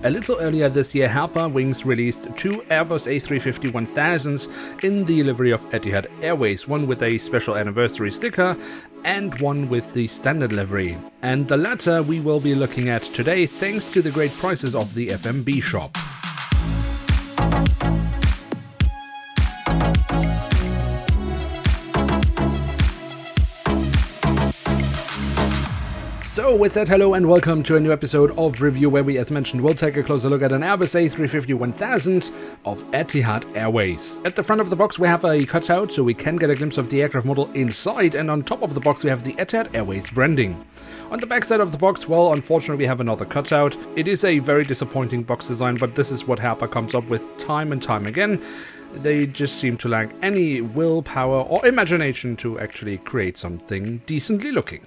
A little earlier this year, Herpa Wings released two Airbus A350-1000s in the livery of Etihad Airways, one with a special anniversary sticker and one with the standard livery. And the latter we will be looking at today thanks to the great prices of the FMB shop. So with that, hello and welcome to a new episode of Review, where we, as mentioned, will take a closer look at an Airbus A350-1000 of Etihad Airways. At the front of the box we have a cutout so we can get a glimpse of the aircraft model inside, and on top of the box we have the Etihad Airways branding. On the back side of the box, well, unfortunately we have another cutout. It is a very disappointing box design, but this is what Herpa comes up with time and time again. They just seem to lack any willpower or imagination to actually create something decently looking.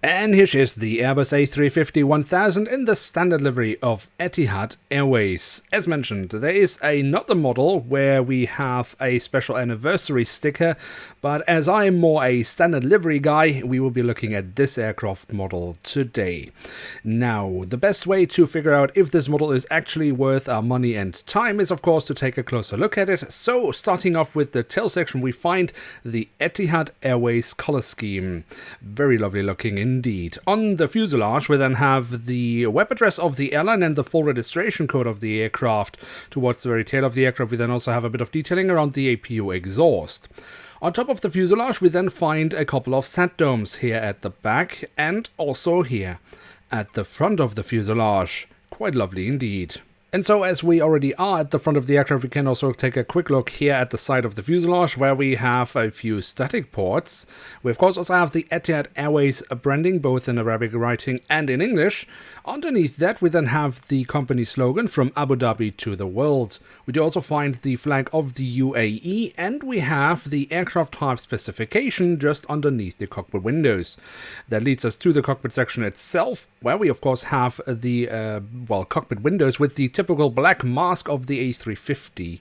And here she is, the Airbus A350-1000 in the standard livery of Etihad Airways. As mentioned, there is another model where we have a special anniversary sticker, but as I'm more a standard livery guy, we will be looking at this aircraft model today. Now, the best way to figure out if this model is actually worth our money and time is, of course, to take a closer look at it. So, starting off with the tail section, we find the Etihad Airways color scheme. Very lovely looking indeed. On the fuselage, we then have the web address of the airline and the full registration code of the aircraft. Towards the very tail of the aircraft, we then also have a bit of detailing around the APU exhaust. On top of the fuselage, we then find a couple of sat domes here at the back and also here at the front of the fuselage. Quite lovely indeed. And so, as we already are at the front of the aircraft, we can also take a quick look here at the side of the fuselage, where we have a few static ports. We of course also have the Etihad Airways branding, both in Arabic writing and in English. Underneath that, we then have the company slogan, "From Abu Dhabi to the world." We do also find the flag of the UAE, and we have the aircraft type specification just underneath the cockpit windows. That leads us to the cockpit section itself, where we of course have the cockpit windows with the typical black mask of the A350.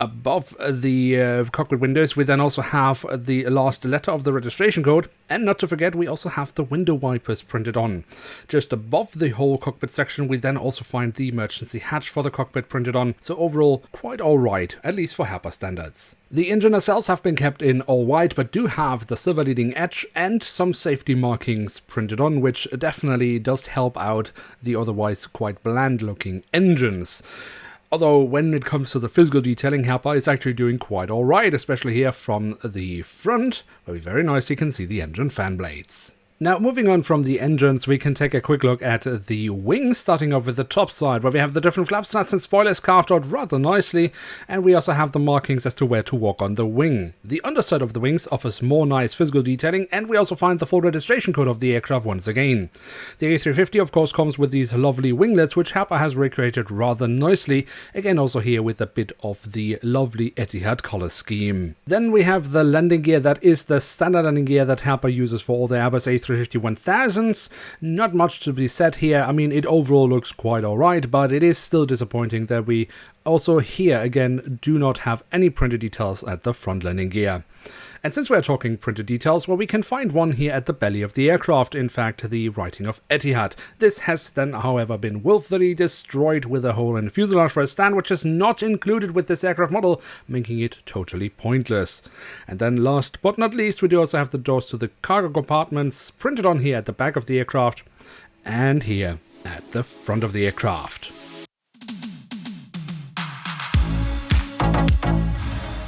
Above the cockpit windows, we then also have the last letter of the registration code, and not to forget, we also have the window wipers printed on. Just above the whole cockpit section, we then also find the emergency hatch for the cockpit printed on, so overall, quite alright, at least for Herpa standards. The engine nacelles have been kept in all white, but do have the silver leading edge and some safety markings printed on, which definitely does help out the otherwise quite bland looking engines. Although when it comes to the physical detailing, Herpa is actually doing quite alright, especially here from the front, where we very nicely can see the engine fan blades. Now, moving on from the engines, we can take a quick look at the wings, starting off with the top side, where we have the different flap slats and spoilers carved out rather nicely, and we also have the markings as to where to walk on the wing. The underside of the wings offers more nice physical detailing, and we also find the full registration code of the aircraft once again. The A350, of course, comes with these lovely winglets, which Herpa has recreated rather nicely, again also here with a bit of the lovely Etihad color scheme. Then we have the landing gear. That is the standard landing gear that Herpa uses for all the Airbus A350-1000s. Not much to be said here. I mean, it overall looks quite alright, but it is still disappointing that we also here again do not have any printed details at the front landing gear. And since we're talking printed details, well, we can find one here at the belly of the aircraft, in fact the writing of Etihad. This has then however been willfully destroyed with a hole in the fuselage for a stand, which is not included with this aircraft model, making it totally pointless. And then last but not least, we do also have the doors to the cargo compartments printed on here at the back of the aircraft and here at the front of the aircraft.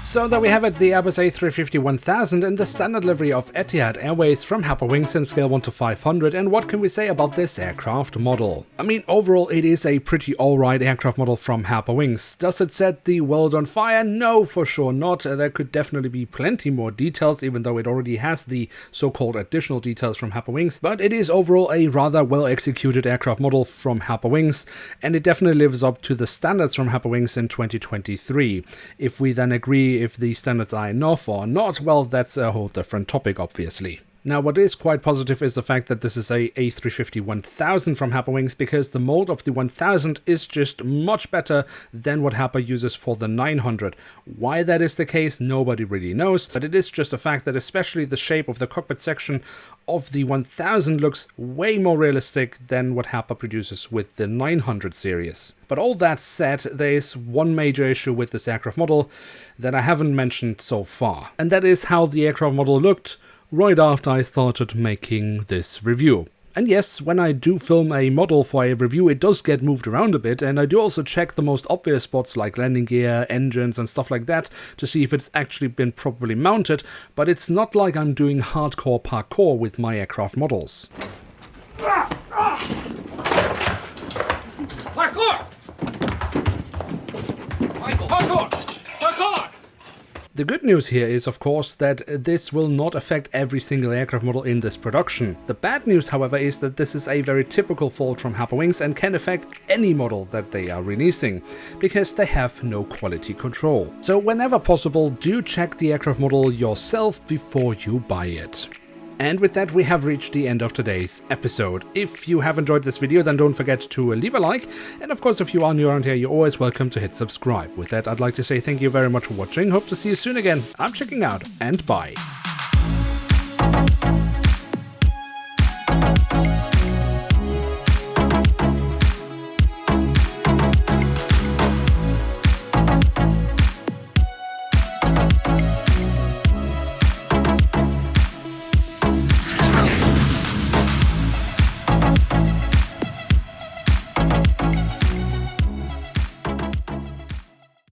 So there we have it, the Airbus A350-1000 in the standard livery of Etihad Airways from Herpa Wings in scale 1 to 500, and what can we say about this aircraft model? I mean, overall it is a pretty alright aircraft model from Herpa Wings. Does it set the world on fire? No, for sure not. There could definitely be plenty more details, even though it already has the so-called additional details from Herpa Wings, but it is overall a rather well executed aircraft model from Herpa Wings, and it definitely lives up to the standards from Herpa Wings in 2023. If we then agree if the standards are enough or not, well, that's a whole different topic, obviously. Now, what is quite positive is the fact that this is a A350-1000 from Herpa Wings, because the mold of the 1000 is just much better than what Herpa uses for the 900. Why that is the case, nobody really knows, but it is just a fact that especially the shape of the cockpit section of the 1000 looks way more realistic than what Herpa produces with the 900 series. But all that said, there is one major issue with this aircraft model that I haven't mentioned so far, and that is how the aircraft model looked right after I started making this review. And yes, when I do film a model for a review, it does get moved around a bit, and I do also check the most obvious spots like landing gear, engines and stuff like that to see if it's actually been properly mounted, but it's not like I'm doing hardcore parkour with my aircraft models. Parkour! Michael, parkour! Parkour! The good news here is, of course, that this will not affect every single aircraft model in this production. The bad news, however, is that this is a very typical fault from Herpa Wings and can affect any model that they are releasing, because they have no quality control. So whenever possible, do check the aircraft model yourself before you buy it. And with that, we have reached the end of today's episode. If you have enjoyed this video, then don't forget to leave a like. And of course, if you are new around here, you're always welcome to hit subscribe. With that, I'd like to say thank you very much for watching. Hope to see you soon again. I'm checking out, and bye.